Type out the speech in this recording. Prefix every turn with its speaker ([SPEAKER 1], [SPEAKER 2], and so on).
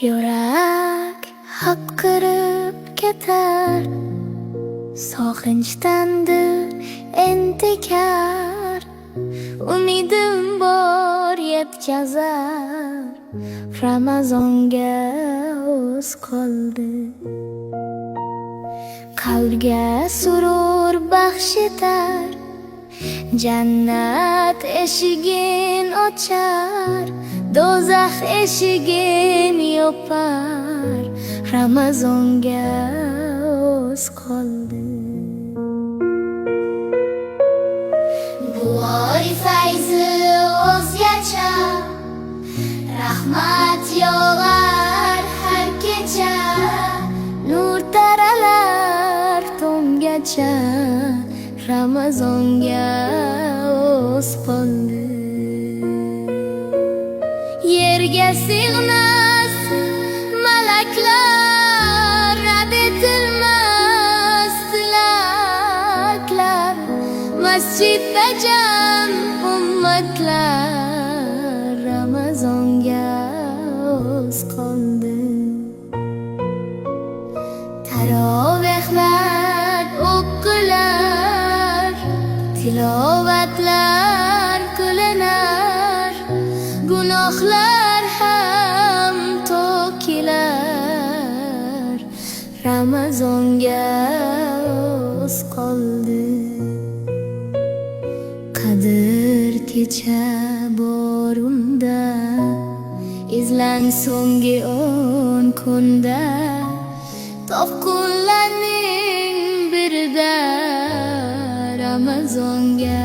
[SPEAKER 1] Yurak haqqirib ketar, sog'inchdandir entikar. Umidim bor yetkazar, Ramazonga oz qoldi. Qalbga surur baxsh etar, jannat eshigin ochar, do'zax eshigin yopar. Ramazonga oz qoldi. Bu oy fayzi o'zgacha, rahmat yog'ar har kecha, nur taralar tomgacha. Ramazonga oz qoldi. Yerga sig'mas malaklar, rad etilmas tilaklar, masjidda jam ummatlar. Ramazonga oz qoldi. Tarovehlar o'qilar, tilovatlar qilinar, gunohlar ham to'kilar. Ramazonga oz qoldi. Qadr kecha bor unda, izlan so'nggi 10 kunda. Topkunlarning birida Ramazonga